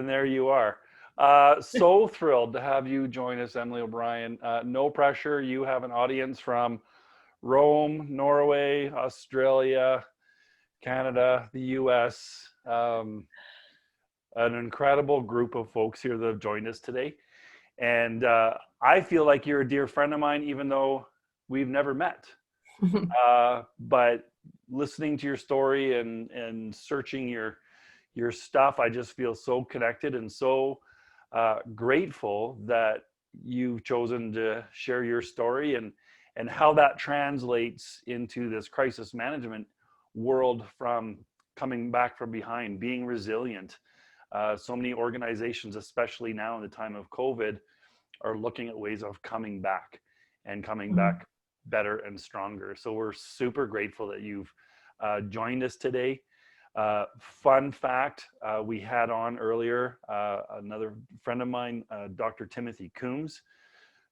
then there you are. So thrilled to have you join us, Emily O'Brien. No pressure. You have an audience from Rome, Norway, Australia, Canada, the US. An incredible group of folks here that have joined us today. And I feel like you're a dear friend of mine, even though we've never met. But listening to your story and searching your stuff, I just feel so connected and so grateful that you've chosen to share your story and how that translates into this crisis management world, from coming back from behind, being resilient. So many organizations, especially now in the time of COVID, are looking at ways of coming back and coming back better and stronger. So we're super grateful that you've joined us today. Fun fact, we had on earlier another friend of mine, Dr. Timothy Coombs.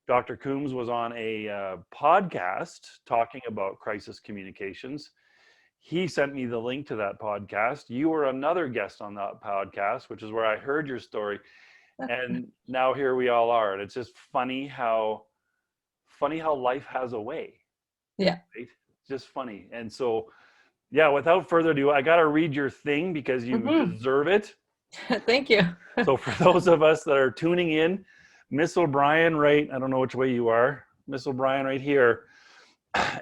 Dr. Coombs was on a podcast talking about crisis communications. He sent me the link to that podcast. You were another guest on that podcast, which is where I heard your story. And now here we all are. And it's just funny how life has a way. Yeah. Right? Just funny. And so, yeah, without further ado, I got to read your thing because you deserve it. Thank you. So for those of us that are tuning in, Miss O'Brien, right, I don't know which way you are, Miss O'Brien right here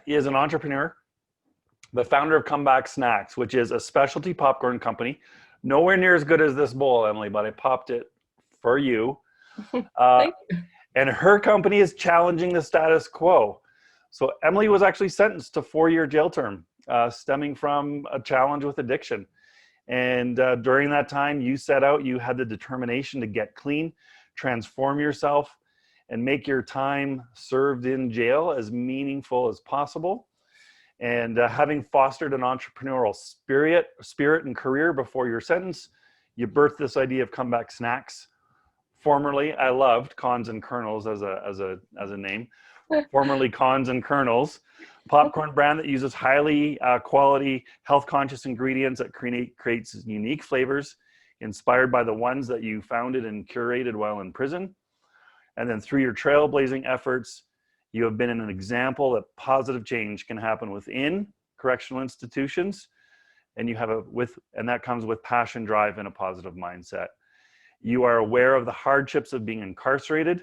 is an entrepreneur, the founder of Comeback Snacks, which is a specialty popcorn company. Nowhere near as good as this bowl, Emily, but I popped it for you. Thank you. And her company is challenging the status quo. So Emily was actually sentenced to 4-year jail term, stemming from a challenge with addiction. And during that time, you set out, you had the determination to get clean, transform yourself, and make your time served in jail as meaningful as possible. And having fostered an entrepreneurial spirit and career before your sentence, you birthed this idea of Comeback Snacks. Formerly, I loved Cons and Kernels as a name. Formerly Cons and Kernels, popcorn brand that uses highly quality, health-conscious ingredients that creates unique flavors inspired by the ones that you founded and curated while in prison. And then through your trailblazing efforts, you have been an example that positive change can happen within correctional institutions, and that comes with passion, drive, and a positive mindset. You are aware of the hardships of being incarcerated,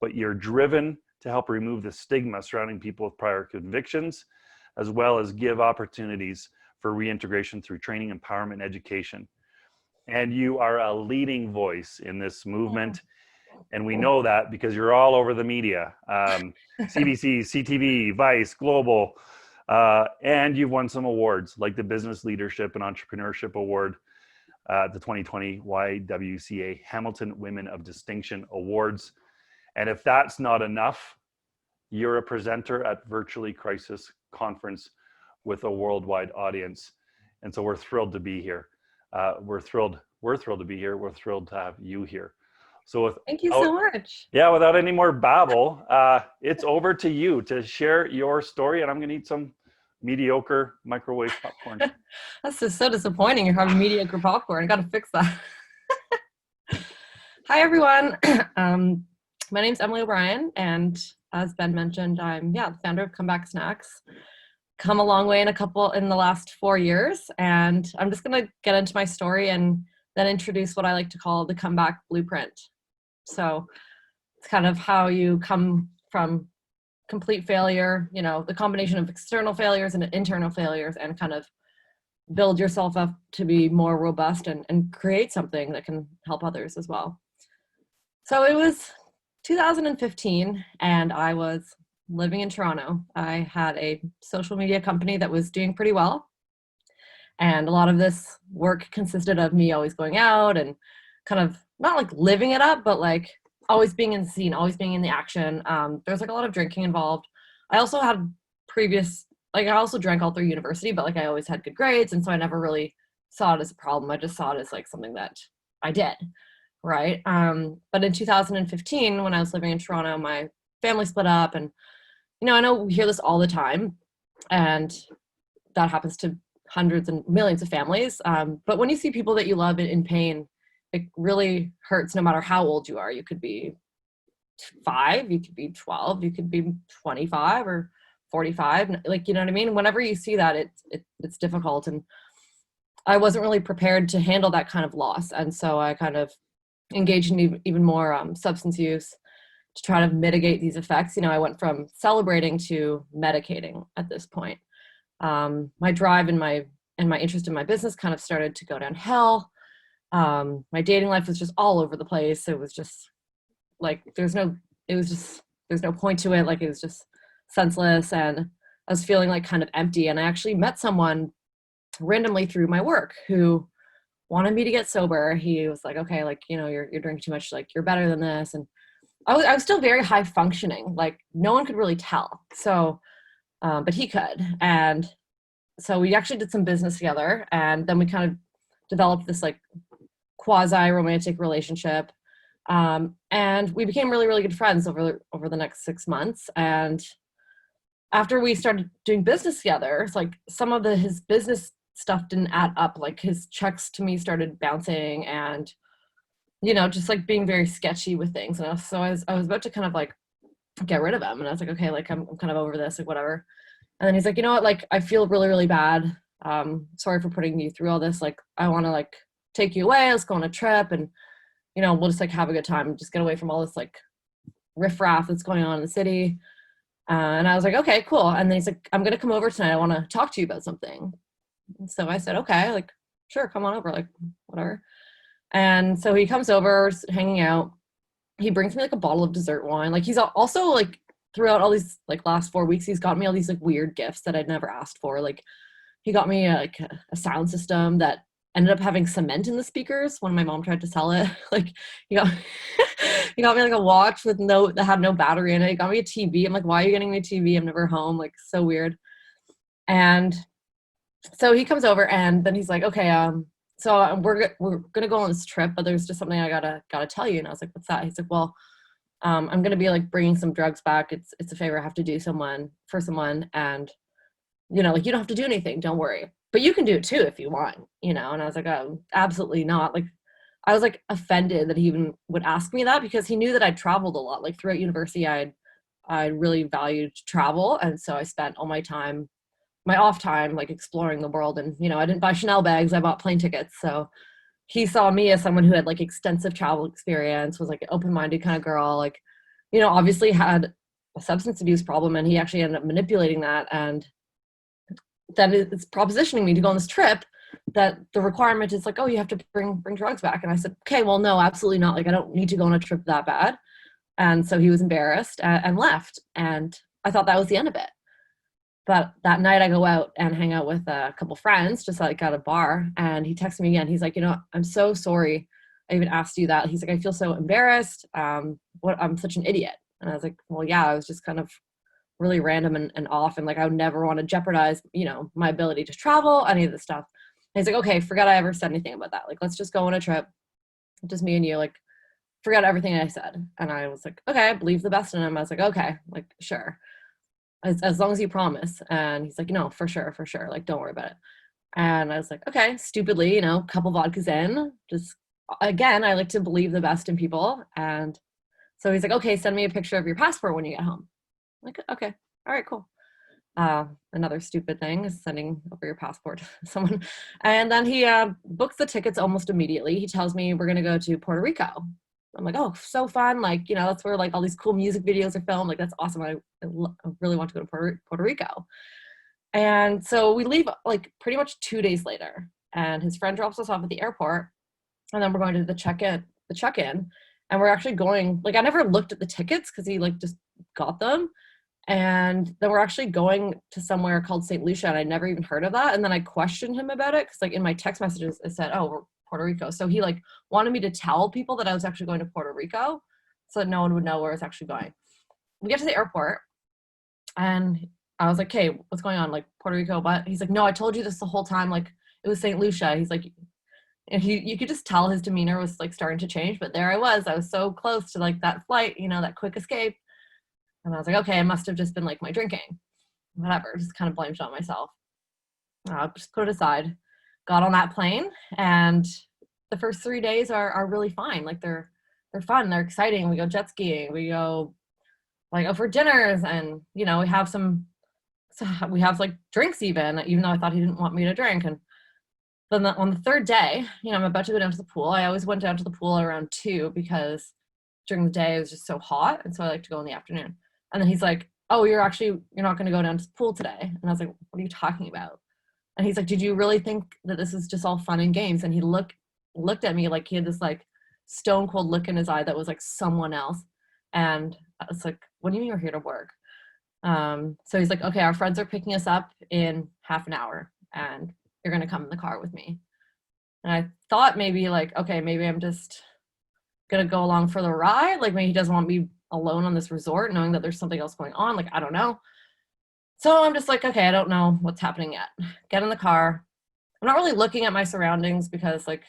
but you're driven to help remove the stigma surrounding people with prior convictions, as well as give opportunities for reintegration through training, empowerment, and education. And you are a leading voice in this movement. And we know that because you're all over the media, CBC, CTV, Vice, Global, and you've won some awards like the Business Leadership and Entrepreneurship Award, the 2020 YWCA Hamilton Women of Distinction Awards. And if that's not enough, you're a presenter at Virtually Crisis Conference with a worldwide audience. And so we're thrilled to be here. We're thrilled to be here. We're thrilled to have you here. So thank you so much. Yeah, without any more babble, it's over to you to share your story, and I'm going to eat some mediocre microwave popcorn. That's just so disappointing. You're having mediocre popcorn. I got to fix that. Hi, everyone. My name's Emily O'Brien, and as Ben mentioned, I'm the founder of Comeback Snacks. Come a long way in the last 4 years, and I'm just going to get into my story and then introduce what I like to call the comeback blueprint. So it's kind of how you come from complete failure, the combination of external failures and internal failures, and kind of build yourself up to be more robust and create something that can help others as well. So it was 2015, and I was living in Toronto. I had a social media company that was doing pretty well. And a lot of this work consisted of me always going out and kind of not like living it up, but like always being in the scene, always being in the action. There's like a lot of drinking involved. I also had I also drank all through university, but like I always had good grades. And so I never really saw it as a problem. I just saw it as like something that I did, right? But in 2015, when I was living in Toronto, my family split up, and, I know we hear this all the time, and that happens to hundreds and millions of families. But when you see people that you love in pain, it really hurts no matter how old you are. You could be 5, you could be 12, you could be 25 or 45. Like, you know what I mean? Whenever you see that, it's difficult. And I wasn't really prepared to handle that kind of loss. And so I kind of engaged in even more substance use to try to mitigate these effects. You know, I went from celebrating to medicating at this point. My drive and my interest in my business kind of started to go downhill. My dating life was just all over the place. It was just like, there's no point to it. Like, it was just senseless. And I was feeling like kind of empty. And I actually met someone randomly through my work who wanted me to get sober. He was like, okay, like, you know, you're drinking too much, like, you're better than this. And I was still very high functioning. Like, no one could really tell. So, but he could. And so we actually did some business together, and then we kind of developed this like quasi romantic relationship. And we became really, really good friends over the next 6 months. And after we started doing business together, it's like some of his business stuff didn't add up. Like, his checks to me started bouncing, and, you know, just like being very sketchy with things. And I was about to kind of like get rid of him. And I was like, okay, like, I'm kind of over this, like, whatever. And then he's like, you know what, like, I feel really, really bad. Sorry for putting you through all this. Like, I want to like take you away. Let's go on a trip, and, you know, we'll just like have a good time and just get away from all this like riffraff that's going on in the city. And I was like, okay, cool. And then he's like, I'm going to come over tonight. I want to talk to you about something. And so I said, okay, like, sure, come on over, like, whatever. And so he comes over, hanging out. He brings me like a bottle of dessert wine. Like, he's also like, throughout all these like last 4 weeks, he's got me all these like weird gifts that I'd never asked for. Like, he got me a sound system that ended up having cement in the speakers when my mom tried to sell it. Like, he got he got me like a watch that had no battery in it. He got me a TV. I'm like, why are you getting me a TV? I'm never home. Like, so weird. And so he comes over, and then he's like, okay, so we're gonna go on this trip, but there's just something I gotta tell you. And I was like, what's that? He's like, well, I'm gonna be like bringing some drugs back. It's a favor I have to do for someone, and, you know, like, you don't have to do anything. Don't worry, but you can do it too if you want, you know. And I was like, oh, absolutely not. Like, I was like offended that he even would ask me that, because he knew that I'd traveled a lot. Like, throughout university, I really valued travel, and so I spent all my off time, like, exploring the world. And, you know, I didn't buy Chanel bags. I bought plane tickets. So he saw me as someone who had like extensive travel experience, was like an open-minded kind of girl, like, you know, obviously had a substance abuse problem, and he actually ended up manipulating that. And then it's propositioning me to go on this trip that the requirement is like, oh, you have to bring drugs back. And I said, okay, well, no, absolutely not. Like, I don't need to go on a trip that bad. And so he was embarrassed and left. And I thought that was the end of it. But that night I go out and hang out with a couple friends, just like at a bar. And he texted me again. He's like, you know, I'm so sorry I even asked you that. He's like, I feel so embarrassed. I'm such an idiot. And I was like, well, yeah, I was just kind of really random and off. And like, I would never want to jeopardize, you know, my ability to travel, any of this stuff. And he's like, okay, forget I ever said anything about that. Like, let's just go on a trip. Just me and you, like, forget everything I said. And I was like, okay, I believe the best in him. I was like, okay, like, sure. As long as you promise. And he's like, no, for sure. Like, don't worry about it. And I was like, okay, stupidly, you know, couple vodkas in, just, again, I like to believe the best in people. And so he's like, okay, send me a picture of your passport when you get home. I'm like, okay, all right, cool. Another stupid thing is sending over your passport to someone. And then he books the tickets almost immediately. He tells me we're going to go to Puerto Rico. I'm like, oh, so fun. Like, you know, that's where like all these cool music videos are filmed. Like, that's awesome. I really want to go to Puerto Rico. And so we leave like pretty much 2 days later, and his friend drops us off at the airport, and then we're going to the check-in, and we're actually going, like, I never looked at the tickets because he like just got them. And then we're actually going to somewhere called St. Lucia, and I never even heard of that. And then I questioned him about it because, like, in my text messages, it said, oh, we're Puerto Rico. So he, like, wanted me to tell people that I was actually going to Puerto Rico so that no one would know where I was actually going. We get to the airport, and I was like, okay, what's going on? Like, Puerto Rico, but he's like, no, I told you this the whole time. Like, it was St. Lucia. He's like, and you could just tell his demeanor was, like, starting to change. But there I was so close to, like, that flight, you know, that quick escape. And I was like, okay, it must have just been like my drinking. Whatever, just kind of blamed it on myself. Just put it aside. Got on that plane, and the first 3 days are really fine. Like they're fun, they're exciting. We go jet skiing, we go like out for dinners, and you know, we have like drinks even though I thought he didn't want me to drink. And then on the third day, you know, I'm about to go down to the pool. I always went down to the pool around 2 because during the day it was just so hot, and so I like to go in the afternoon. And then he's like, oh, you're not going to go down to the pool today. And I was like, what are you talking about? And he's like, did you really think that this is just all fun and games? And he looked at me like he had this like stone cold look in his eye that was like someone else. And I was like, what do you mean you're here to work? So he's like, okay, our friends are picking us up in half an hour and you're going to come in the car with me. And I thought maybe like, okay, maybe I'm just going to go along for the ride. Like maybe he doesn't want me alone on this resort knowing that there's something else going on. Like, I don't know. So I'm just like, okay, I don't know what's happening yet. Get in the car. I'm not really looking at my surroundings because like,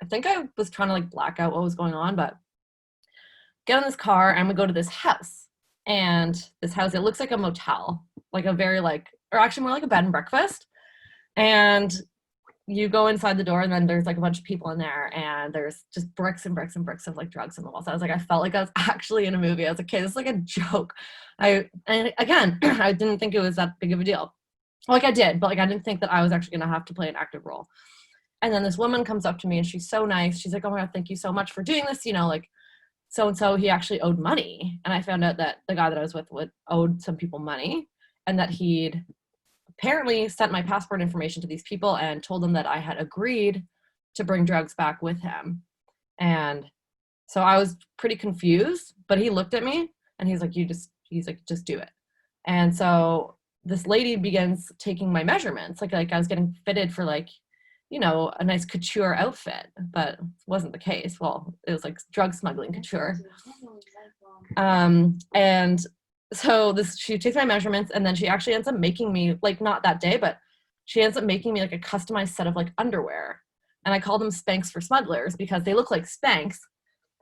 I think I was trying to like black out what was going on, but get in this car and we go to this house. And this house, it looks like a motel, like a very like, or actually more like a bed and breakfast. And you go inside the door and then there's like a bunch of people in there and there's just bricks and bricks and bricks of like drugs in the walls. So I was like, I felt like I was actually in a movie. I was like, okay, this is like a joke. And again, I didn't think it was that big of a deal. Like I did, but like I didn't think that I was actually going to have to play an active role. And then this woman comes up to me and she's so nice. She's like, oh my God, thank you so much for doing this. You know, like so-and-so, he actually owed money. And I found out that the guy that I was with owed some people money and that he'd apparently sent my passport information to these people and told them that I had agreed to bring drugs back with him. And so I was pretty confused, but he looked at me and he's like, just do it. And so this lady begins taking my measurements. Like I was getting fitted for like, you know, a nice couture outfit, but it wasn't the case. Well, it was like drug smuggling couture. And so she takes my measurements and then she actually ends up making me, like not that day, but she ends up making me like a customized set of like underwear. And I call them Spanx for smugglers because they look like Spanx,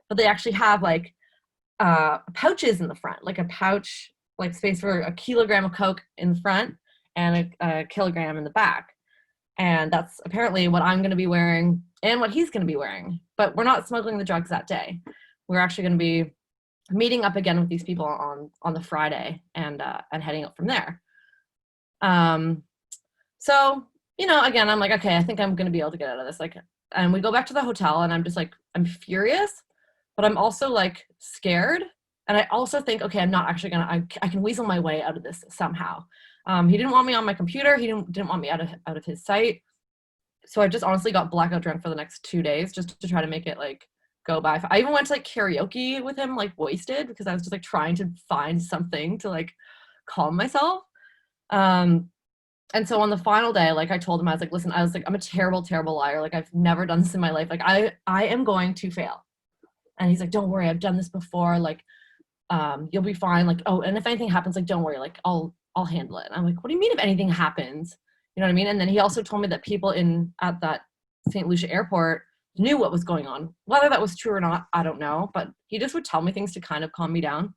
but they actually have like pouches in the front, like a pouch, like space for a kilogram of Coke in the front and a kilogram in the back. And that's apparently what I'm going to be wearing and what he's going to be wearing. But we're not smuggling the drugs that day. We're actually going to be meeting up again with these people on the Friday and heading out from there. So, you know, again, I'm like, okay, I think I'm going to be able to get out of this. Like, and we go back to the hotel and I'm just like, I'm furious, but I'm also like scared. And I also think, okay, I'm not actually I can weasel my way out of this somehow. He didn't want me on my computer. He didn't want me out of his sight. So I just honestly got blackout drunk for the next 2 days just to try to make it like go by. I even went to like karaoke with him, like wasted, because I was just like trying to find something to like calm myself. And so on the final day, like I told him, I was like, listen, I'm a terrible, terrible liar. Like I've never done this in my life. Like I am going to fail. And he's like, don't worry, I've done this before. Like, you'll be fine. Like, oh, and if anything happens, like, don't worry, like I'll handle it. And I'm like, what do you mean if anything happens? You know what I mean? And then he also told me that people at that St. Lucia airport knew what was going on. Whether that was true or not, I don't know. But he just would tell me things to kind of calm me down.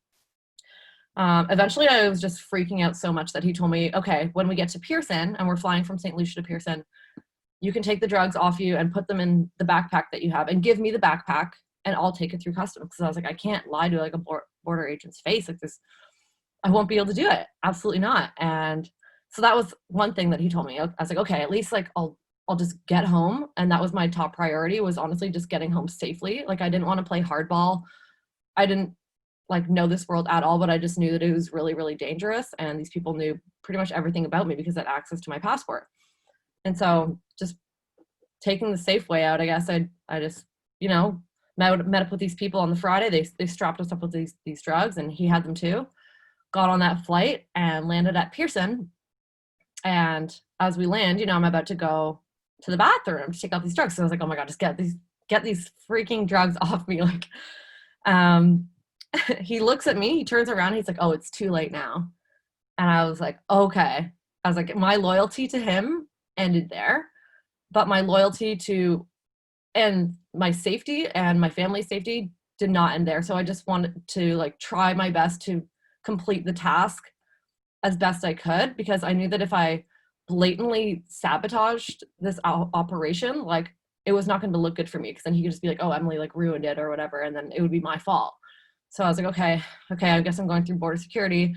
Eventually, I was just freaking out so much that he told me, okay, when we get to Pearson and we're flying from St. Lucia to Pearson, you can take the drugs off you and put them in the backpack that you have and give me the backpack and I'll take it through customs. Because I was like, I can't lie to like a border agent's face like this. I won't be able to do it. Absolutely not. And so that was one thing that he told me. I was like, okay, at least like I'll just get home. And that was my top priority, was honestly just getting home safely. Like I didn't want to play hardball. I didn't like know this world at all, but I just knew that it was really, really dangerous. And these people knew pretty much everything about me because they had access to my passport. And so just taking the safe way out, I guess I just, you know, met up with these people on the Friday. They strapped us up with these drugs and he had them too. Got on that flight and landed at Pearson. And as we land, you know, I'm about to go to the bathroom to take out these drugs. So I was like, oh my God, just get these freaking drugs off me. Like, he looks at me, he turns around, he's like, oh, it's too late now. And I was like, okay. I was like, my loyalty to him ended there, but my loyalty to and my safety and my family's safety did not end there. So I just wanted to like try my best to complete the task as best I could, because I knew that if I blatantly sabotaged this operation, like it was not going to look good for me, because then he could just be like, oh, Emily like ruined it or whatever, and then it would be my fault. So I was like, okay, I guess I'm going through border security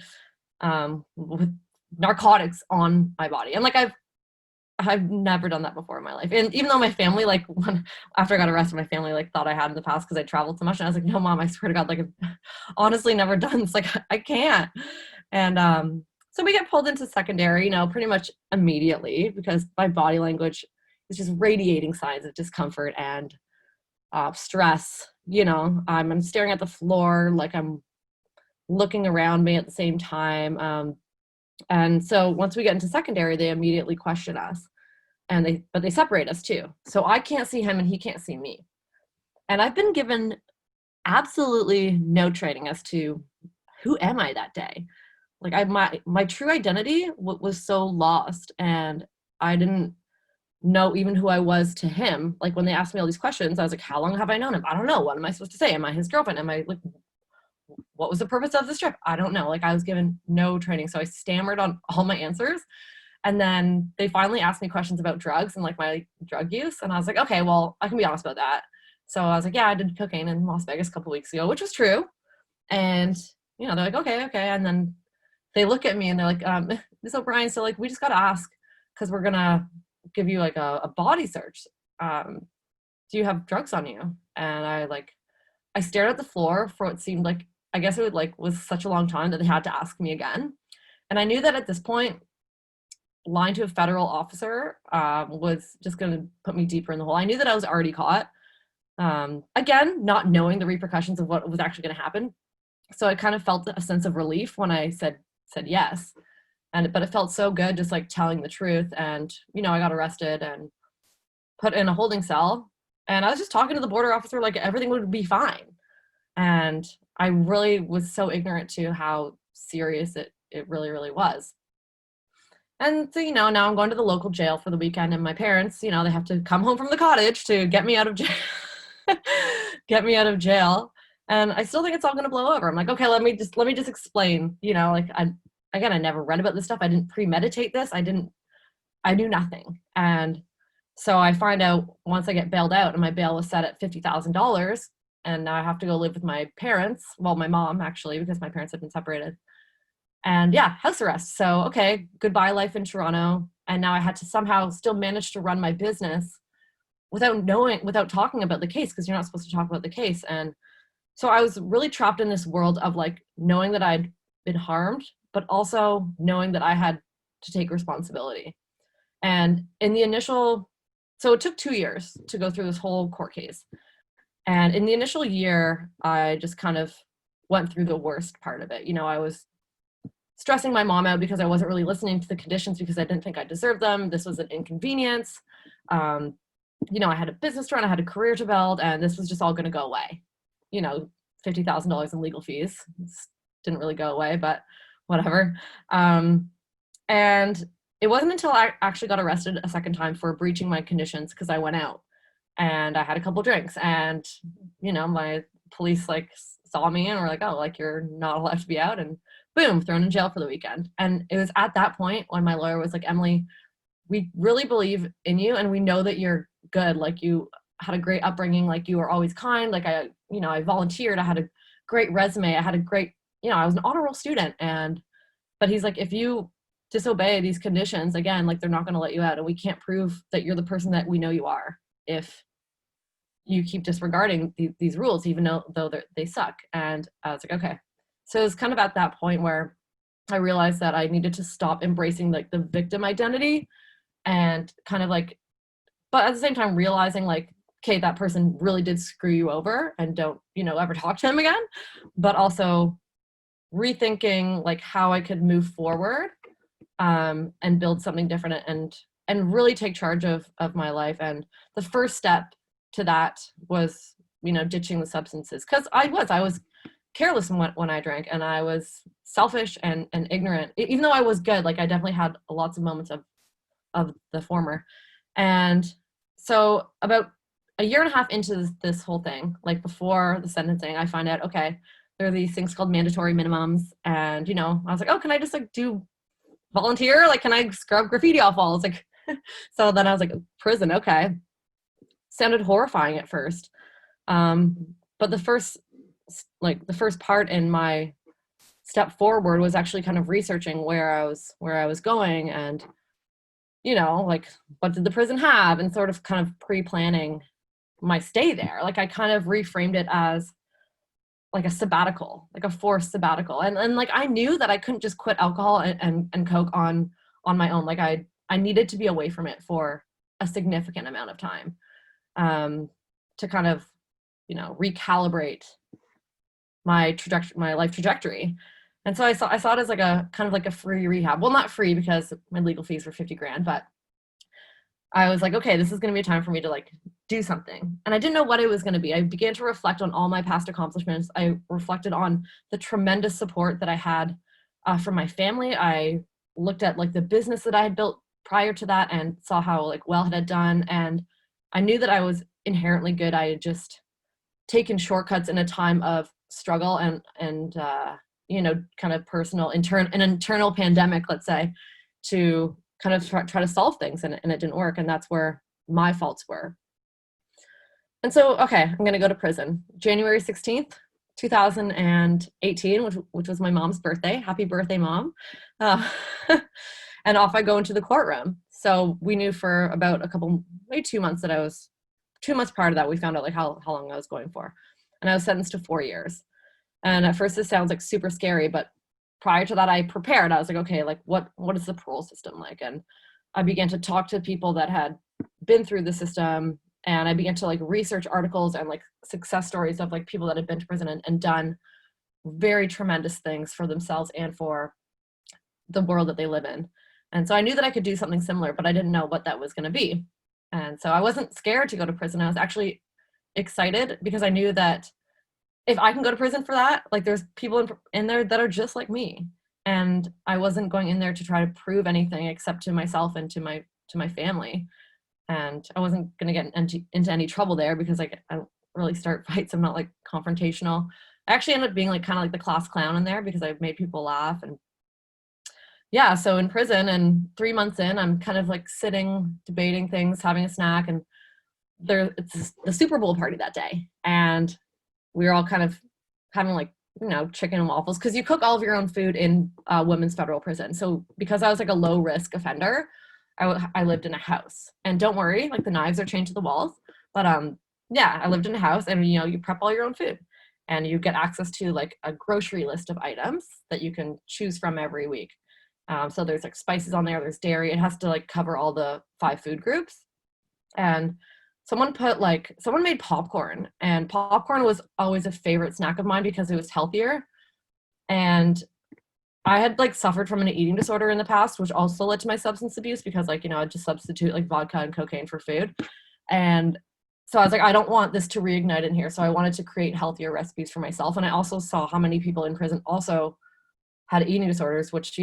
with narcotics on my body. And like I've never done that before in my life. And even though my family, like after I got arrested, my family like thought I had in the past because I traveled so much. And I was like, no, Mom, I swear to God, like I've honestly never done this. Like I can't. And so we get pulled into secondary, pretty much immediately, because my body language is just radiating signs of discomfort and stress. I'm staring at the floor, like I'm looking around me at the same time. And so once we get into secondary, they immediately question us, but they separate us too. So I can't see him and he can't see me. And I've been given absolutely no training as to who am I that day. Like my true identity was so lost, and I didn't know even who I was to him. Like when they asked me all these questions, I was like, how long have I known him? I don't know. What am I supposed to say? Am I his girlfriend? Am I like, what was the purpose of this trip? I don't know. Like I was given no training. So I stammered on all my answers. And then they finally asked me questions about drugs and like my drug use. And I was like, okay, well, I can be honest about that. So I was like, yeah, I did cocaine in Las Vegas a couple weeks ago, which was true. And, they're like, okay. And then they look at me and they're like, Ms. O'Brien, so like, we just got to ask, because we're going to give you like a body search. Do you have drugs on you? And I stared at the floor for what seemed like, I guess it was such a long time that they had to ask me again. And I knew that at this point, lying to a federal officer was just going to put me deeper in the hole. I knew that I was already caught. Again, not knowing the repercussions of what was actually going to happen. So I kind of felt a sense of relief when I said yes. But it felt so good just like telling the truth. And, I got arrested and put in a holding cell. And I was just talking to the border officer like everything would be fine. And I really was so ignorant to how serious it really, really was. And so, now I'm going to the local jail for the weekend, and my parents, they have to come home from the cottage to get me out of jail. And I still think it's all going to blow over. I'm like, okay, let me just explain, I never read about this stuff. I didn't premeditate this. I knew nothing. And so I find out once I get bailed out, and my bail was set at $50,000. And now I have to go live with my parents. Well, my mom, actually, because my parents had been separated. And yeah, house arrest. So, okay, goodbye life in Toronto. And now I had to somehow still manage to run my business without talking about the case, because you're not supposed to talk about the case. And so I was really trapped in this world of like knowing that I'd been harmed, but also knowing that I had to take responsibility. And so it took 2 years to go through this whole court case. And in the initial year, I just kind of went through the worst part of it. I was stressing my mom out because I wasn't really listening to the conditions because I didn't think I deserved them. This was an inconvenience. I had a business to run, I had a career to build, and this was just all going to go away. $50,000 in legal fees. Didn't really go away, but whatever. And it wasn't until I actually got arrested a second time for breaching my conditions, because I went out and I had a couple drinks, and my police like saw me and were like, oh, like you're not allowed to be out, and boom, thrown in jail for the weekend. And it was at that point when my lawyer was like, Emily, we really believe in you, and we know that you're good. Like you had a great upbringing, like you were always kind. Like I volunteered, I had a great resume, I had a great, I was an honor roll student. But he's like, if you disobey these conditions again, like they're not going to let you out, and we can't prove that you're the person that we know you are if you keep disregarding these rules, even though they suck. And I was like, okay. So it was kind of at that point where I realized that I needed to stop embracing like the victim identity, and kind of like, but at the same time realizing like, okay, that person really did screw you over, and don't, ever talk to him again. But also rethinking like how I could move forward and build something different, and really take charge of my life. And the first step to that was, ditching the substances, because I was careless when I drank, and I was selfish and ignorant, even though I was good. Like I definitely had lots of moments of the former. And so about a year and a half into this whole thing, like before the sentencing, I find out, okay, there are these things called mandatory minimums. And, I was like, oh, can I just like do volunteer? Like, can I scrub graffiti off walls? Like, so then I was like, prison. Okay. sounded horrifying at first. But the first part in my step forward was actually kind of researching where I was going, and like, what did the prison have, and sort of kind of pre-planning my stay there. Like, I kind of reframed it as like a sabbatical, like a forced sabbatical. And like, I knew that I couldn't just quit alcohol and Coke on my own. Like, I needed to be away from it for a significant amount of time, to kind of, recalibrate my life trajectory. And so I saw it as like a kind of like a free rehab. Well, not free, because my legal fees were $50,000, but I was like, okay, this is going to be a time for me to like do something. And I didn't know what it was going to be. I began to reflect on all my past accomplishments. I reflected on the tremendous support that I had from my family. I looked at like the business that I had built prior to that and saw how like well it had done. And I knew that I was inherently good. I had just taken shortcuts in a time of struggle and kind of an internal pandemic, let's say, to kind of try to solve things, and it didn't work. And that's where my faults were. And so, okay, I'm going to go to prison. January 16th, 2018, which was my mom's birthday. Happy birthday, Mom. And off I go into the courtroom. So we knew for about maybe 2 months 2 months prior to that, we found out like how long I was going for. And I was sentenced to 4 years. And at first this sounds like super scary, but prior to that, I prepared. I was like, okay, like what is the parole system like? And I began to talk to people that had been through the system, and I began to like research articles and like success stories of like people that had been to prison and done very tremendous things for themselves and for the world that they live in. And so I knew that I could do something similar, but I didn't know what that was going to be. And so I wasn't scared to go to prison. I was actually excited, because I knew that if I can go to prison for that, like, there's people in there that are just like me. And I wasn't going in there to try to prove anything except to myself and to my family. And I wasn't going to get into any trouble there, because like, I don't really start fights. I'm not like confrontational. I actually ended up being like kind of like the class clown in there, because I've made people laugh. And yeah, so in prison, and 3 months in, I'm kind of like sitting, debating things, having a snack, and it's the Super Bowl party that day. And we were all kind of having like, chicken and waffles, because you cook all of your own food in women's federal prison. So because I was like a low risk offender, I lived in a house. And don't worry, like, the knives are chained to the walls. But yeah, I lived in a house, and you prep all your own food, and you get access to like a grocery list of items that you can choose from every week. So there's like spices on there, there's dairy. It has to like cover all the 5 food groups. And someone made popcorn, and popcorn was always a favorite snack of mine because it was healthier. And I had like suffered from an eating disorder in the past, which also led to my substance abuse, because like, I'd just substitute like vodka and cocaine for food. And so I was like, I don't want this to reignite in here. So I wanted to create healthier recipes for myself. And I also saw how many people in prison also had eating disorders, which,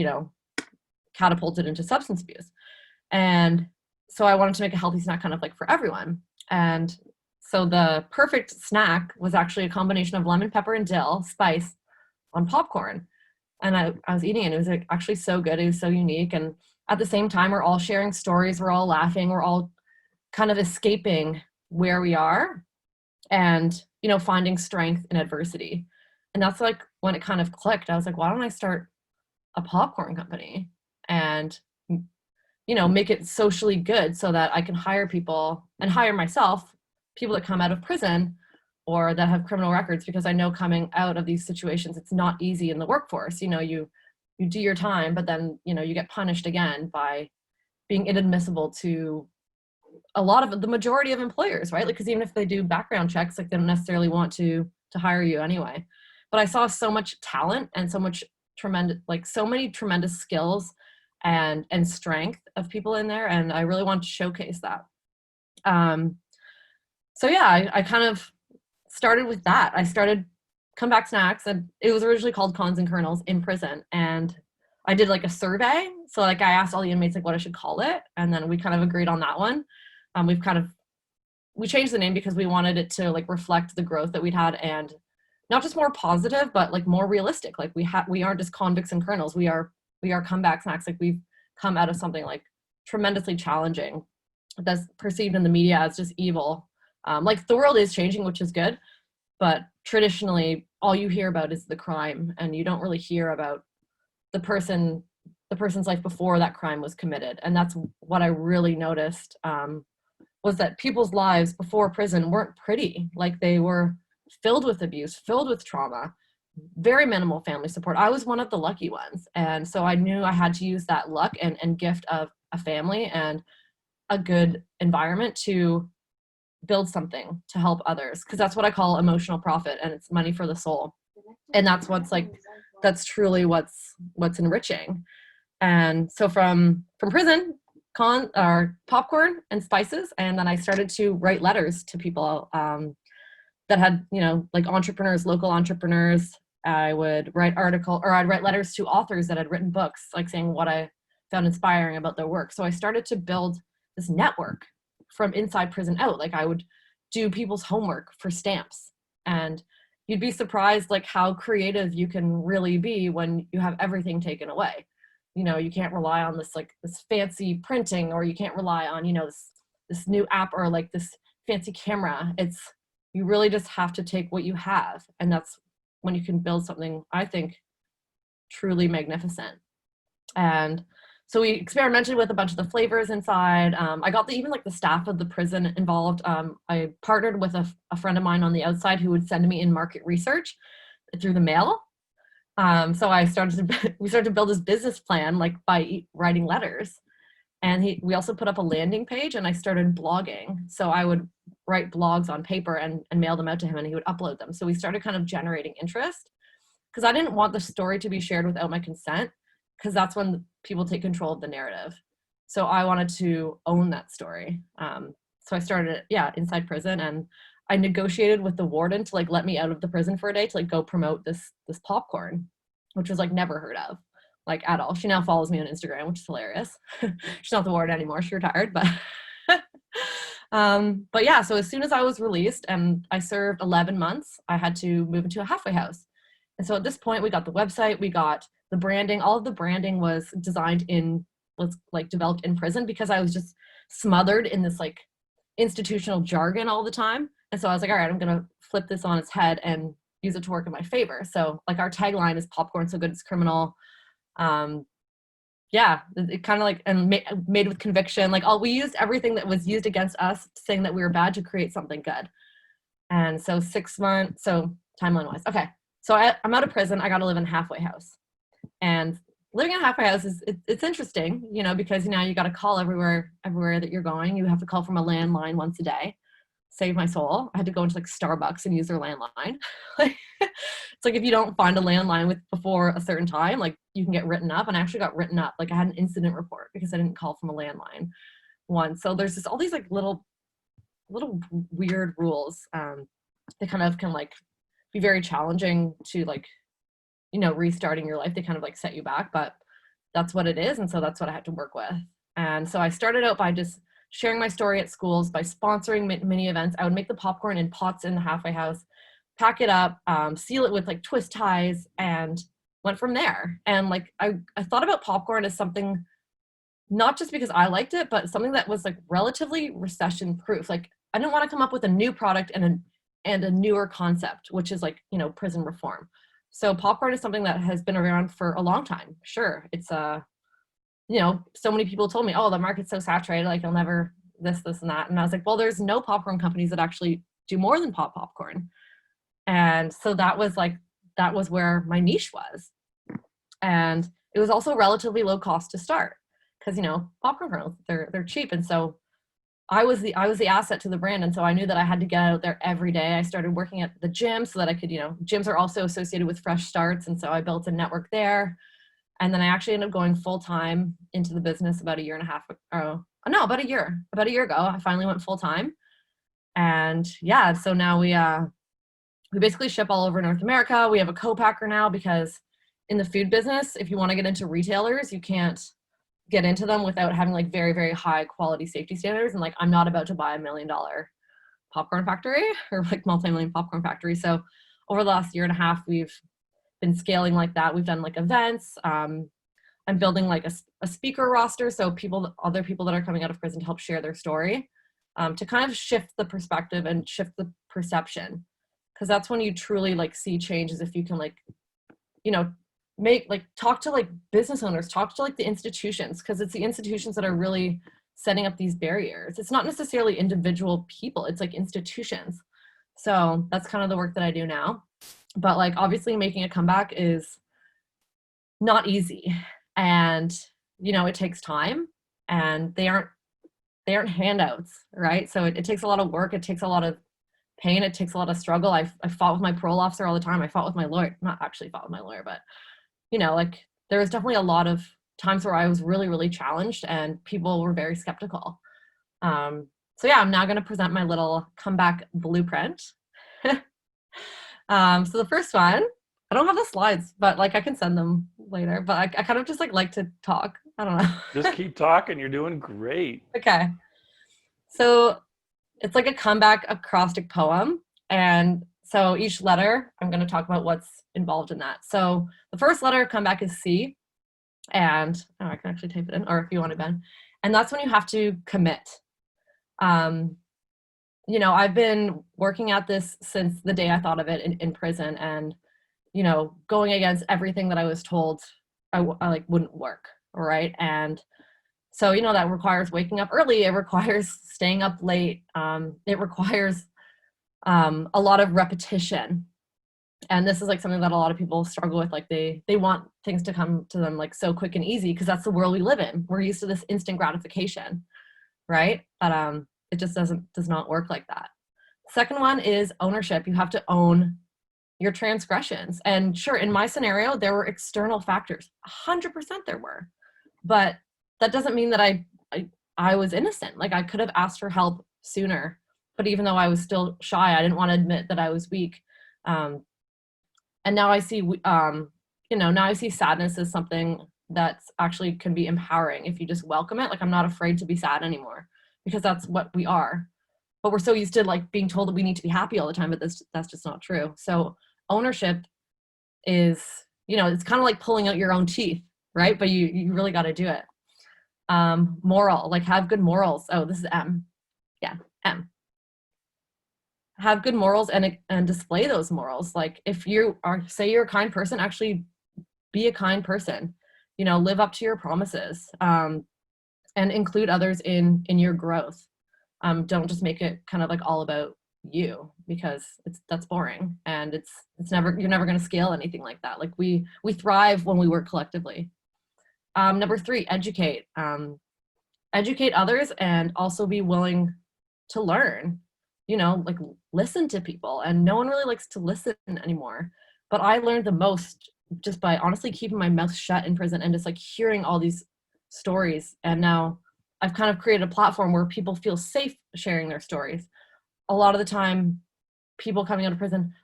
catapulted into substance abuse. And so I wanted to make a healthy snack kind of like for everyone. And so the perfect snack was actually a combination of lemon pepper and dill spice on popcorn. And I was eating it, and it was like actually so good. It was so unique. And at the same time, we're all sharing stories. We're all laughing. We're all kind of escaping where we are and, finding strength in adversity. And that's like when it kind of clicked. I was like, why don't I start a popcorn company and, make it socially good, so that I can hire people and hire myself, people that come out of prison or that have criminal records, because I know coming out of these situations, it's not easy in the workforce. You do your time, but then, you get punished again by being inadmissible to a lot of the majority of employers, right? Like, because even if they do background checks, like, they don't necessarily want to hire you anyway. But I saw so much talent and so many tremendous skills and strength of people in there, and I really wanted to showcase that. So yeah, I kind of started with that. I started Comeback Snacks, and it was originally called Cons and Kernels in prison. And I did like a survey. So like, I asked all the inmates like what I should call it, and then we kind of agreed on that one. We changed the name because we wanted it to like reflect the growth that we'd had, and not just more positive, but like more realistic. Like, we aren't just convicts and kernels. We are Comeback Snacks. Like, we've come out of something like tremendously challenging that's perceived in the media as just evil. Like the world is changing, which is good, but traditionally all you hear about is the crime, and you don't really hear about the person's life before that crime was committed. And that's what I really noticed, was that people's lives before prison weren't pretty. Like they were filled with abuse, filled with trauma, very minimal family support. I was one of the lucky ones. And so I knew I had to use that luck and gift of a family and a good environment to build something to help others. Because that's what I call emotional profit, and it's money for the soul. And that's what's like, that's truly what's enriching. And so from prison, or popcorn and spices, and then I started to write letters to people that had, like entrepreneurs, local entrepreneurs. I would write I'd write letters to authors that had written books, like saying what I found inspiring about their work. So I started to build this network from inside prison out. Like I would do people's homework for stamps, and you'd be surprised like how creative you can really be when you have everything taken away. You can't rely on this fancy printing, or you can't rely on, this new app or like this fancy camera. You really just have to take what you have. And that's when you can build something, I think, truly magnificent. And so we experimented with a bunch of the flavors inside. I got even the staff of the prison involved. I partnered with a friend of mine on the outside who would send me in market research through the mail. So we started to build this business plan by writing letters. And we also put up a landing page, and I started blogging. So I would write blogs on paper and mail them out to him, and he would upload them. So we started kind of generating interest, because I didn't want the story to be shared without my consent, because that's when people take control of the narrative. So I wanted to own that story. So I started, inside prison, and I negotiated with the warden to let me out of the prison for a day to go promote this popcorn, which was never heard of at all. She now follows me on Instagram, which is hilarious. She's not the warden anymore. She retired, but but yeah, so as soon as I was released and I served 11 months, I had to move into a halfway house. And so at this point, we got the website, we got the branding. All of the branding was designed developed in prison, because I was just smothered in this institutional jargon all the time. And so I was like, all right, I'm going to flip this on its head and use it to work in my favor. So our tagline is popcorn so good it's criminal. It kind of and made with conviction. We used everything that was used against us, saying that we were bad, to create something good. And so 6 months, so timeline wise. Okay. So I'm out of prison. I got to live in a halfway house. And living in a halfway house it's interesting, because now you got to call everywhere that you're going. You have to call from a landline once a day. Save my soul. I had to go into Starbucks and use their landline. It's if you don't find a landline before a certain time, you can get written up. And I actually got written up. I had an incident report because I didn't call from a landline once. So there's all these little weird rules that kind of can be very challenging to restarting your life. They kind of set you back, but that's what it is. And so that's what I had to work with. And so I started out by just sharing my story at schools, by sponsoring mini events. I would make the popcorn in pots in the halfway house, pack it up, seal it with twist ties, and went from there. And I thought about popcorn as something, not just because I liked it, but something that was relatively recession proof. I didn't want to come up with a new product and a newer concept, which is prison reform. So popcorn is something that has been around for a long time. Sure, it's so many people told me, oh, the market's so saturated, you'll never this and that. And I was like, well, there's no popcorn companies that actually do more than popcorn. And so that was where my niche was. And it was also relatively low cost to start, because, popcorn kernels, they're cheap. And so I was the asset to the brand. And so I knew that I had to get out there every day. I started working at the gym so that I could, gyms are also associated with fresh starts. And so I built a network there. And then I actually ended up going full-time into the business about a year ago. I finally went full-time. And yeah, so now we basically ship all over North America. We have a co-packer now, because in the food business, if you want to get into retailers, you can't get into them without having very, very high quality safety standards. And I'm not about to buy $1 million popcorn factory or multi-million popcorn factory. So over the last year and a half, we've been scaling like that. We've done events. I'm building a speaker roster. So other people that are coming out of prison to help share their story. to kind of shift the perspective and shift the perception, because that's when you truly like see changes. If you can like, you know, talk to like business owners, talk to like the institutions, because it's the institutions that are really setting up these barriers. It's not necessarily individual people, it's like institutions. So that's kind of the work that I do now. But like obviously making a comeback is not easy, and you know, it takes time, and they aren't handouts, right? So it takes a lot of work, it takes a lot of pain, it takes a lot of struggle. I fought with my parole officer all the time. I fought with my lawyer, not actually fought with my lawyer, but you know, like there was definitely a lot of times where I was really, really challenged and people were very skeptical. So yeah, I'm now going to present my little comeback blueprint. So the first one, I don't have the slides, but like I can send them later, but I kind of just like to talk. I don't know. Just keep talking. You're doing great. Okay. So it's like a comeback acrostic poem. And so each letter, I'm going to talk about what's involved in that. So the first letter comeback is C. And I can actually type it in, or if you want to, Ben. And that's when you have to commit. You know, I've been working at this since the day I thought of it in prison, and, you know, going against everything that I was told I like wouldn't work. Right. And so, you know, that requires waking up early. It requires staying up late. It requires a lot of repetition. And this is like something that a lot of people struggle with. Like they want things to come to them like so quick and easy, because that's the world we live in. We're used to this instant gratification, right? But it just does not work like that. Second one is ownership. You have to own your transgressions. And sure, in my scenario, there were external factors. 100% there were. But that doesn't mean that I was innocent. Like I could have asked for help sooner. But even though I was still shy, I didn't want to admit that I was weak. And now I see, you know, now I see sadness as something that's actually can be empowering if you just welcome it. Like I'm not afraid to be sad anymore, because that's what we are. But we're so used to like being told that we need to be happy all the time, but that's just not true. So ownership is, you know, it's kind of like pulling out your own teeth, right? But you really got to do it. Moral, like have good morals. Oh, this is M. Yeah, M. Have good morals and display those morals. Like if you are, say you're a kind person, actually be a kind person, you know, live up to your promises, and include others in your growth. Don't just make it kind of like all about you, because that's boring, and you're never going to scale anything like that. Like we thrive when we work collectively. Number 3, educate. Educate others, and also be willing to learn. You know, like listen to people, and no one really likes to listen anymore. But I learned the most just by honestly keeping my mouth shut in prison and just like hearing all these stories. And now I've kind of created a platform where people feel safe sharing their stories. A lot of the time, people coming out of prison,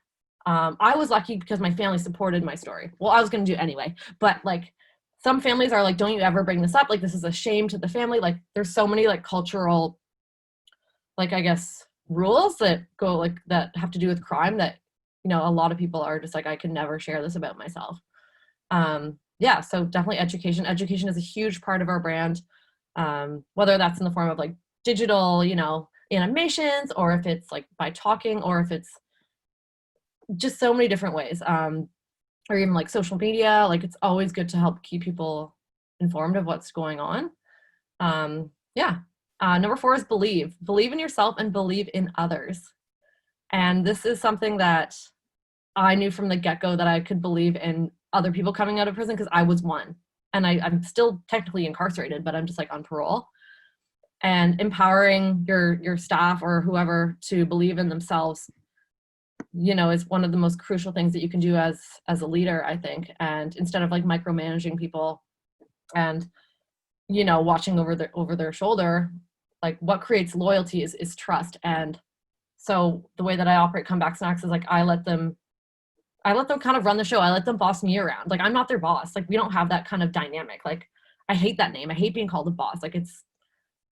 I was lucky because my family supported my story. Well, I was going to do it anyway, but like some families are like, don't you ever bring this up? Like, this is a shame to the family. Like, there's so many like cultural, like, I guess, rules that go like that have to do with crime that, you know, a lot of people are just like, I can never share this about myself. Yeah, so definitely education. Education is a huge part of our brand, whether that's in the form of like digital, you know, animations, or if it's like by talking, or if it's just so many different ways, or even like social media. Like it's always good to help keep people informed of what's going on. Yeah. Number 4 is believe. Believe in yourself and believe in others. And this is something that I knew from the get-go, that I could believe in other people coming out of prison, because I was one. And I'm still technically incarcerated, but I'm just like on parole. And empowering your staff or whoever to believe in themselves, you know, is one of the most crucial things that you can do as a leader, I think. And instead of like micromanaging people and, you know, watching over their shoulder, like what creates loyalty is trust. And so the way that I operate Comeback Snacks is like I let them kind of run the show. I let them boss me around. Like I'm not their boss. Like we don't have that kind of dynamic. Like I hate that name. I hate being called a boss. Like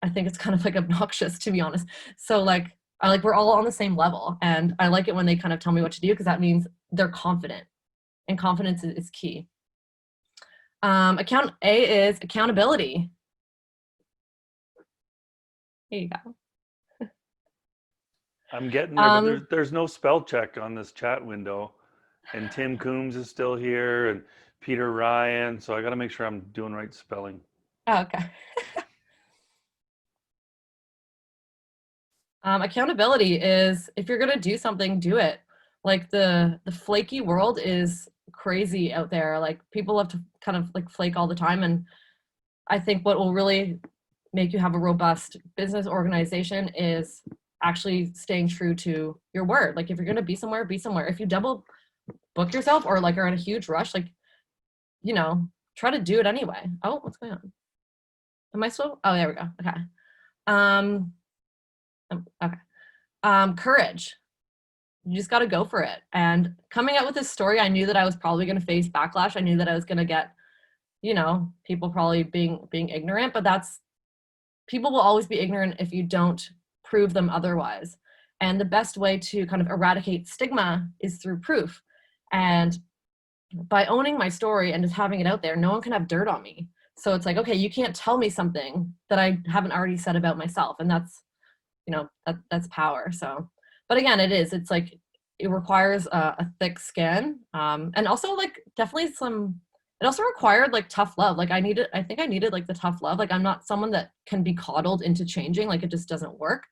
I think it's kind of like obnoxious, to be honest. So like we're all on the same level, and I like it when they kind of tell me what to do, because that means they're confident, and confidence is key. A is accountability. Here you go. I'm getting there, but Um, there's no spell check on this chat window. And Tim Coombs is still here, and Peter Ryan. So I got to make sure I'm doing right spelling. oh, okay. Accountability is if you're gonna do something, do it. Like the flaky world is crazy out there. Like people love to kind of like flake all the time, and I think what will really make you have a robust business organization is actually staying true to your word. Like if you're gonna be somewhere, be somewhere. If you double book yourself or like are in a huge rush, like try to do it anyway. Oh, what's going on? Am I still? Oh, there we go. Okay. Um, okay. Courage. You just got to go for it. And coming out with this story, I knew that I was probably going to face backlash. I knew that I was going to get, people probably being ignorant, but people will always be ignorant if you don't prove them otherwise. And the best way to kind of eradicate stigma is through proof. And by owning my story and just having it out there, no one can have dirt on me. So it's like, okay, you can't tell me something that I haven't already said about myself. And that's power. So, but again, it's like, it requires a thick skin. And also like definitely it also required like tough love. Like I think I needed like the tough love. Like I'm not someone that can be coddled into changing. Like it just doesn't work.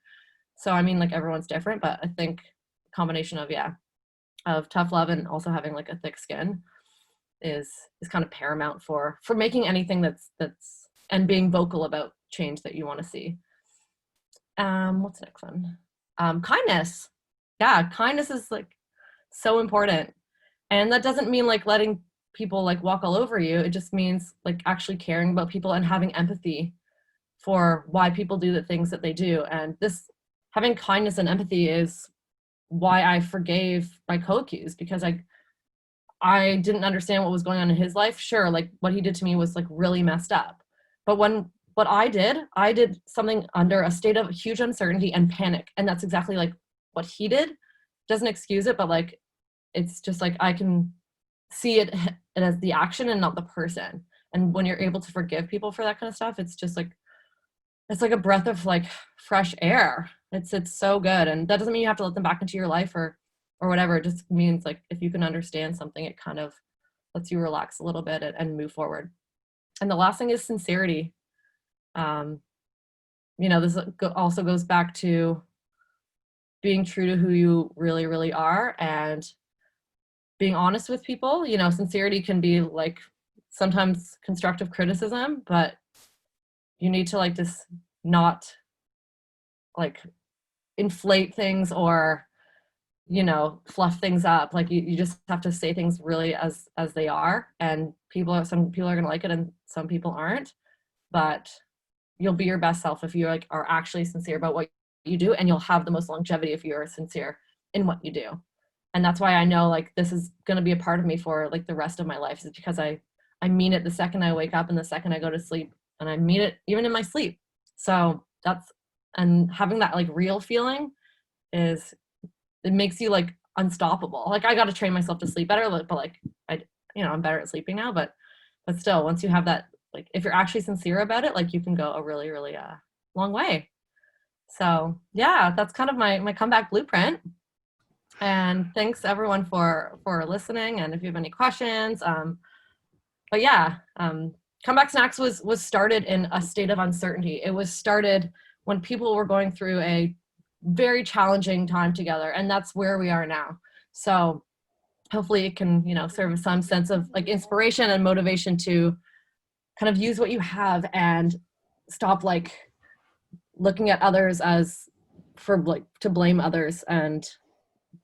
So, I mean, like everyone's different, but I think a combination of tough love and also having like a thick skin is kind of paramount for making anything that's and being vocal about change that you want to see. What's the next one? Kindness. Yeah, kindness is like so important. And that doesn't mean like letting people like walk all over you. It just means like actually caring about people and having empathy for why people do the things that they do. And this having kindness and empathy is why I forgave my co-accused, because I didn't understand what was going on in his life. Sure, like what he did to me was like really messed up. But what I did something under a state of huge uncertainty and panic. And that's exactly like what he did. Doesn't excuse it, but like, it's just like, I can see it as the action and not the person. And when you're able to forgive people for that kind of stuff, it's just like, it's like a breath of like fresh air. It's so good. And that doesn't mean you have to let them back into your life or whatever. It just means like, if you can understand something, it kind of lets you relax a little bit and move forward. And the last thing is sincerity. This also goes back to being true to who you really, really are and being honest with people. Sincerity can be like sometimes constructive criticism, but you need to like just not like inflate things or fluff things up. Like you just have to say things really as they are, and some people are going to like it and some people aren't, but you'll be your best self if you like are actually sincere about what you do, and you'll have the most longevity if you're sincere in what you do. And that's why I know like this is going to be a part of me for like the rest of my life, is because I mean it the second I wake up and the second I go to sleep, and I mean it even in my sleep. So and having that like real feeling it makes you like unstoppable. Like I got to train myself to sleep better, but like I'm better at sleeping now, but still, once you have that, like if you're actually sincere about it, like you can go a really, really long way. So yeah, that's kind of my comeback blueprint. And thanks everyone for listening. And if you have any questions, but yeah, Comeback Snacks was started in a state of uncertainty. It was started when people were going through a very challenging time together, and that's where we are now. So hopefully it can serve as some sense of like inspiration and motivation to kind of use what you have and stop like looking at others as for like to blame others, and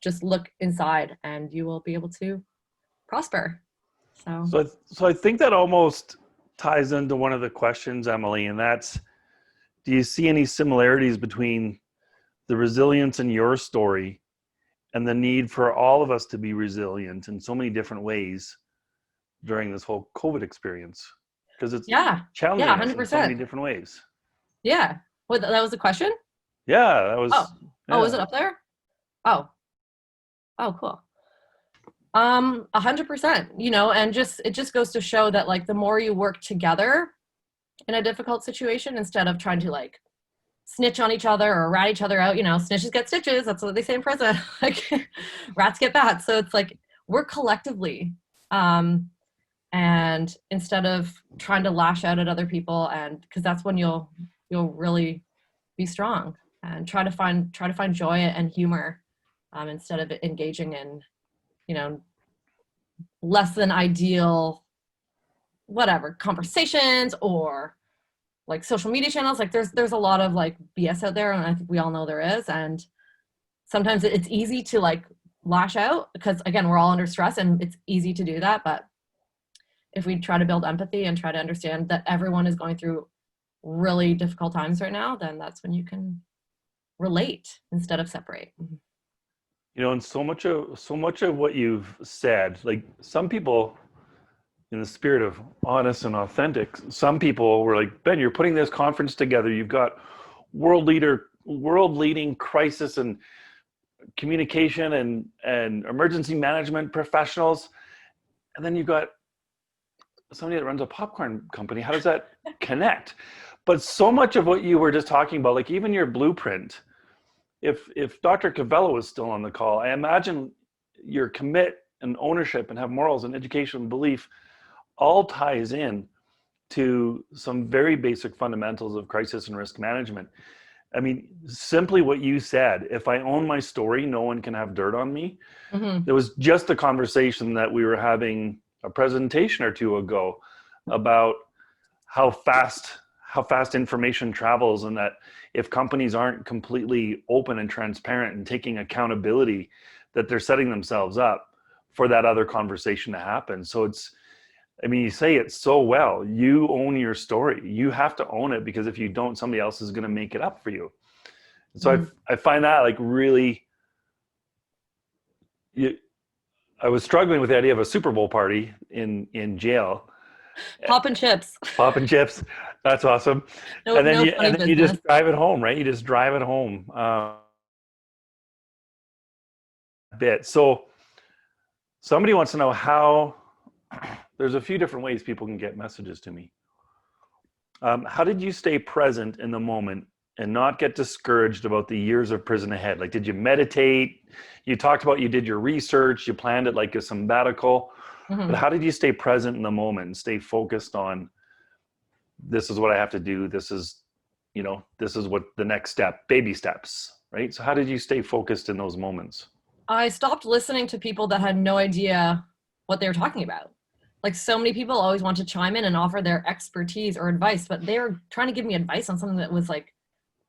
just look inside and you will be able to prosper. So I think that almost ties into one of the questions, Emily, and that's, do you see any similarities between the resilience in your story and the need for all of us to be resilient in so many different ways during this whole COVID experience? Because it's challenging us in so many different ways. Yeah. What, that was the question? Yeah, that was. Oh, is it up there? Oh, cool. 100%, and it just goes to show that like the more you work together in a difficult situation, instead of trying to like snitch on each other or rat each other out. You know, snitches get stitches. That's what they say in prison. Like rats get bats. So it's like work collectively. And instead of trying to lash out at other people, and because that's when you'll really be strong, and try to find joy and humor, instead of engaging in, you know, less than ideal whatever conversations or like social media channels. Like there's a lot of like BS out there, and I think we all know there is. And sometimes it's easy to like lash out because again, we're all under stress and it's easy to do that. But if we try to build empathy and try to understand that everyone is going through really difficult times right now, then that's when you can relate instead of separate. You know, and so much of what you've said, like some people, in the spirit of honest and authentic, some people were like, Ben, you're putting this conference together. You've got world leading crisis and communication and emergency management professionals. And then you've got somebody that runs a popcorn company. How does that connect? But so much of what you were just talking about, like even your blueprint, if Dr. Cavello was still on the call, I imagine your commit and ownership and have morals and education and belief all ties in to some very basic fundamentals of crisis and risk management. I mean, simply what you said, if I own my story, no one can have dirt on me. Mm-hmm. There was just a conversation that we were having a presentation or two ago about how fast information travels, and that if companies aren't completely open and transparent and taking accountability, that they're setting themselves up for that other conversation to happen. So you say it so well. You own your story. You have to own it, because if you don't, somebody else is going to make it up for you. So I find that like really, I was struggling with the idea of a Super Bowl party in jail. Popping chips. Popping chips. That's awesome. And then you just drive it home, right? You just drive it home bit. So somebody wants to know how. There's a few different ways people can get messages to me. How did you stay present in the moment and not get discouraged about the years of prison ahead? Like, did you meditate? You talked about you did your research, you planned it like a sabbatical, but how did you stay present in the moment and stay focused on, this is what I have to do. This is what the next step, baby steps, right? So how did you stay focused in those moments? I stopped listening to people that had no idea what they were talking about. Like, so many people always want to chime in and offer their expertise or advice, but they were trying to give me advice on something that was like,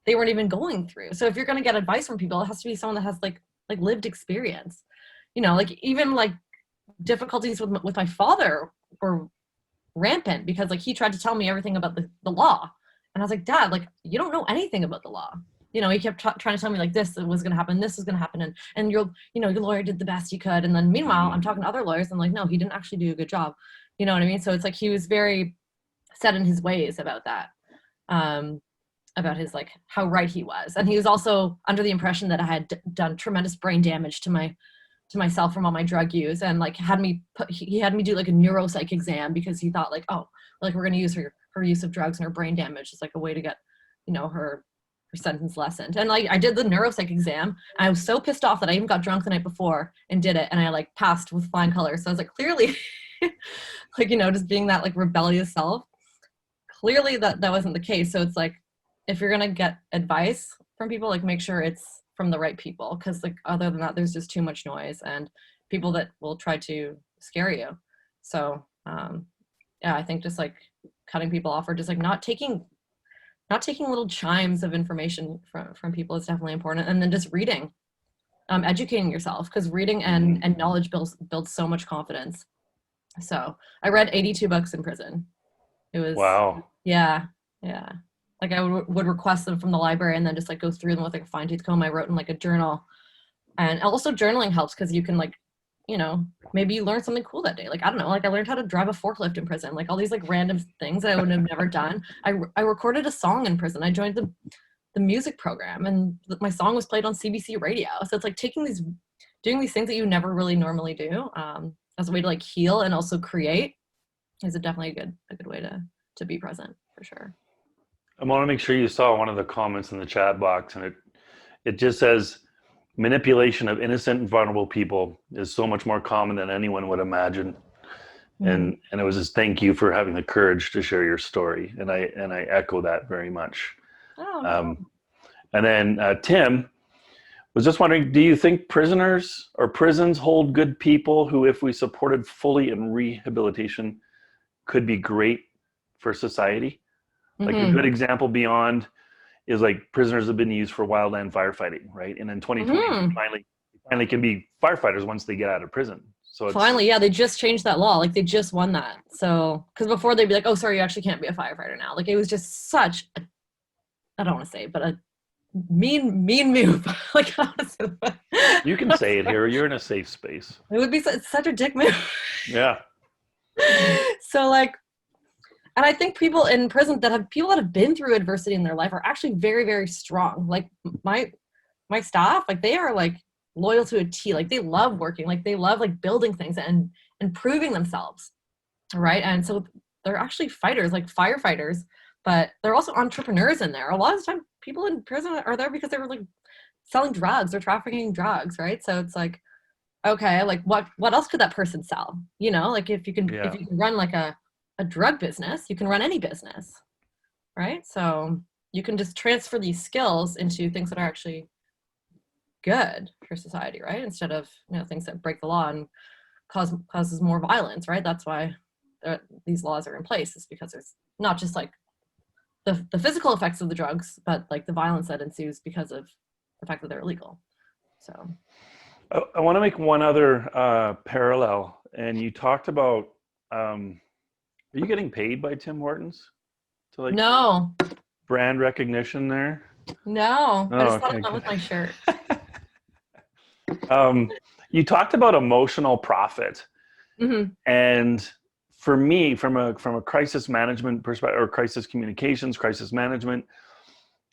they weren't even going through. So if you're going to get advice from people, it has to be someone that has like lived experience, like even like difficulties with my father were rampant, because like he tried to tell me everything about the law. And I was like, Dad, like, you don't know anything about the law. He kept trying to tell me like, this was going to happen, this was going to happen. And your lawyer did the best he could. And then meanwhile, I'm talking to other lawyers and like, no, he didn't actually do a good job. You know what I mean? So it's like, he was very set in his ways about that, about his, like, how right he was. And he was also under the impression that I had done tremendous brain damage to myself from all my drug use, and like he had me do like a neuropsych exam, because he thought like, oh, like we're going to use her use of drugs and her brain damage as like a way to get, her sentence lessened. And like I did the neuropsych exam, and I was so pissed off that I even got drunk the night before and did it, and I like passed with flying colors. So I was like, clearly like, just being that like rebellious self, clearly that wasn't the case. So it's like, if you're gonna get advice from people, like make sure it's from the right people, because like other than that, there's just too much noise and people that will try to scare you. So yeah, I think just like cutting people off, or just like not taking little chimes of information from people is definitely important. And then just reading, educating yourself, because reading and knowledge builds so much confidence. So I read 82 books in prison. It was, wow. Yeah. Like I would request them from the library and then just like go through them with like a fine tooth comb. I wrote in like a journal, and also journaling helps, because you can like, maybe you learn something cool that day. Like, I don't know, like I learned how to drive a forklift in prison, like all these like random things that I would have never done. I recorded a song in prison. I joined the music program, and my song was played on CBC radio. So it's like doing these things that you never really normally do, as a way to like heal and also create, is definitely a good way to be present, for sure. I want to make sure you saw one of the comments in the chat box, and it just says manipulation of innocent and vulnerable people is so much more common than anyone would imagine. Mhm. And it was just thank you for having the courage to share your story, and I echo that very much. Oh, no Um, problem. and then Tim was just wondering, do you think prisoners or prisons hold good people who, if we supported fully in rehabilitation, could be great for society? Like a good Hmm. example beyond is like prisoners have been used for wildland firefighting, right? And in 2020, Hmm. they finally can be firefighters once they get out of prison. So it's Finally, yeah, they just changed that law. Like they just won that. So, because before they'd be like, "Oh, sorry, you actually can't be a firefighter now." Like it was just such a, I don't want to say, it, but a mean move. Like honestly, you can say it here. You're in a safe space. it would be such a dick move. Yeah. So like, and I think people in prison that have people that have been through adversity in their life are actually very, very strong. Like my staff, like they are like loyal to a T. Like they love working. Like they love like building things and proving themselves. Right. And so they're actually fighters, like firefighters, but they're also entrepreneurs in there. A lot of the time people in prison are there because they were like selling drugs or trafficking drugs, right? So it's like, okay, like what else could that person sell? You know, like if Yeah. you can run like a drug business, you can run any business, right? So you can just transfer these skills into things that are actually good for society, right? Instead of, you know, things that break the law and causes more violence, right? That's why these laws are in place, is because there's not just like the physical effects of the drugs, but like the violence that ensues because of the fact that they're illegal. So I want to make one other parallel. And you talked about, are you getting paid by Tim Hortons to like no, brand recognition there? no, I Oh, just thought it okay. went with my shirt. um, you talked about emotional profit, Hmm. and for me, from a crisis management perspective, or crisis communications, crisis management,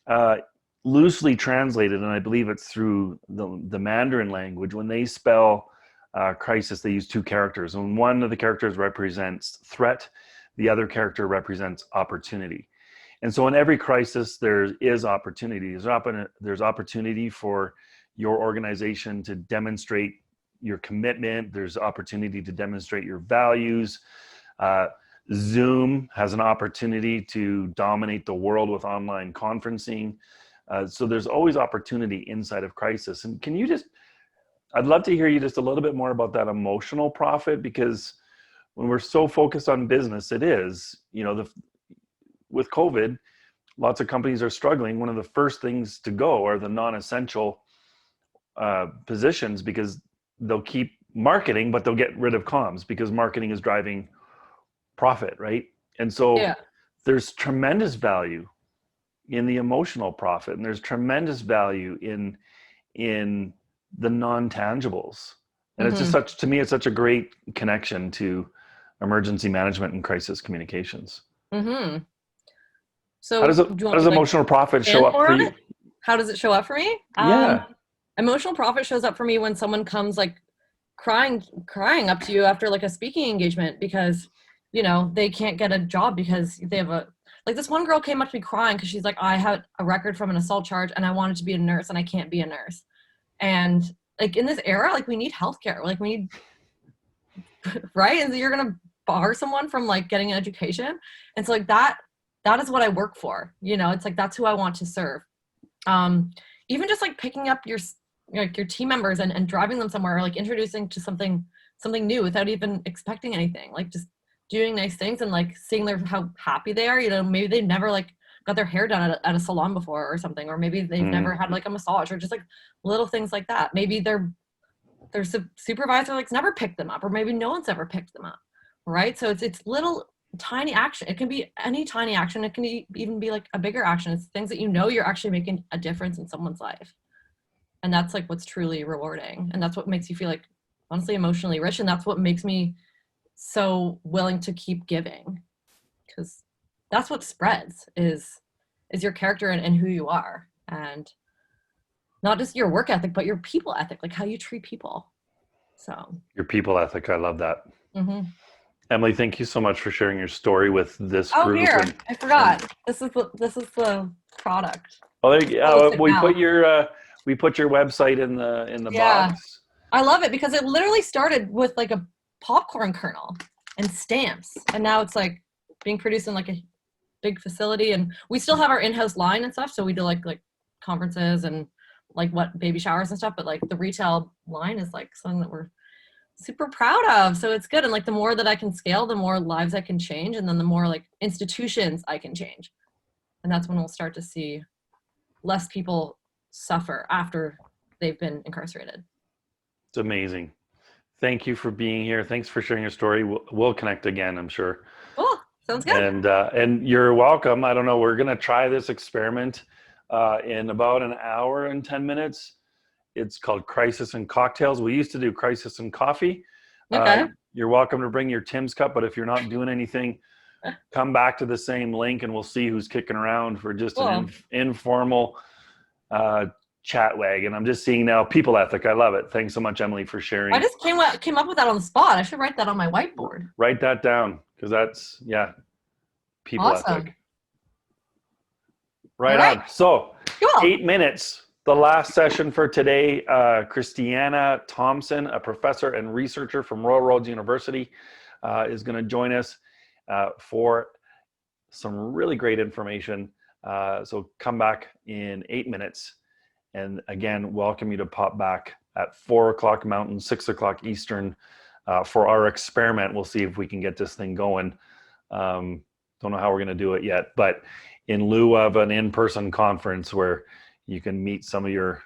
uh, loosely translated, and I believe it's through the Mandarin language. When they spell crisis, they use two characters, and one of the characters represents threat, the other character represents opportunity. And so in every crisis, there is opportunity. There's opportunity for your organization to demonstrate your commitment. There's opportunity to demonstrate your values. Uh, Zoom has an opportunity to dominate the world with online conferencing. So there's always opportunity inside of crisis. And can you just, I'd love to hear you just a little bit more about that emotional profit, because when we're so focused on business, it is, you know, with COVID, lots of companies are struggling. One of the first things to go are the non-essential positions, because they'll keep marketing, but they'll get rid of comms because marketing is driving profit, right? And so Yeah. there's tremendous value in the emotional profit, and there's tremendous value in the non-tangibles. And it's just Hmm. such, to me, it's such a great connection to emergency management and crisis communications. Hmm. How So does it, do you how want does me to like emotional profit show expand up more for on you? it? How does it show up for me? Yeah. Emotional profit shows up for me when someone comes like crying up to you after like a speaking engagement because you know they can't get a job because they have a like this one girl came up to me crying because she's like, I had a record from an assault charge and I wanted to be a nurse and I can't be a nurse. And like in this era, like we need healthcare, like we need right, and so you're gonna bar someone from like getting an education. And so like that is what I work for, you know. It's like that's who I want to serve. um Even just like picking up like your team members and driving them somewhere, or like introducing to something new without even expecting anything, like just doing nice things and like seeing their how happy they are, you know. Maybe they've never like got their hair done at a salon before or something, or maybe they've never Mm. had like a massage, or just like little things like that. Maybe their supervisor like never picked them up, or maybe no one's ever picked them up, right? So it's little tiny action. It can be any tiny action. It can even be like a bigger action. It's things that you know you're actually making a difference in someone's life, and that's like what's truly rewarding, and that's what makes you feel like honestly emotionally rich, and that's what makes me so willing to keep giving, because that's what spreads is your character and who you are, and not just your work ethic but your people ethic, like how you treat people. So Your people ethic. I love that. mhm. Emily, thank you so much for sharing your story with this Oh, group. here, I forgot. This is the product. Oh, Post it we now. put your website in the Yeah, box. I love it because it literally started with like a popcorn kernel and stamps, and now it's like being produced in like a big facility, and we still have our in-house line and stuff. So we do like conferences and like what baby showers and stuff, but like the retail line is like something that we're super proud of. So it's good, and like the more that I can scale, the more lives I can change, and then the more like institutions I can change, and that's when we'll start to see less people suffer after they've been incarcerated. It's amazing. Thank you for being here. Thanks for sharing your story. We'll connect again, I'm sure. Cool. Sounds good. And you're welcome. I don't know. We're gonna try this experiment in about an hour and 10 minutes. It's called Crisis and Cocktails. We used to do Crisis and Coffee. Okay. You're welcome to bring your Tim's cup, but if you're not doing anything, come back to the same link and we'll see who's kicking around for just Cool. an informal chat wag. And I'm just seeing now People Ethic. I love it. Thanks so much, Emily, for sharing. I just came up with that on the spot. I should write that on my whiteboard. Write that down because that's, People Awesome. Ethic. Right All right. on. So Cool. 8 minutes. The last session for today, Christiana Thompson, a professor and researcher from Royal Roads University, is going to join us for some really great information. So come back in 8 minutes. And again, welcome you to pop back at 4 o'clock Mountain, 6 o'clock Eastern for our experiment. We'll see if we can get this thing going. Don't know how we're going to do it yet, but in lieu of an in-person conference where you can meet some of your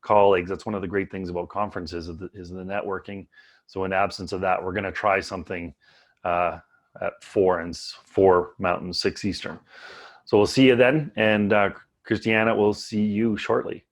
colleagues. That's one of the great things about conferences is the networking. So in absence of that, we're going to try something at 4 Mountain, 6 Eastern. So we'll see you then. And Christiana, we'll see you shortly.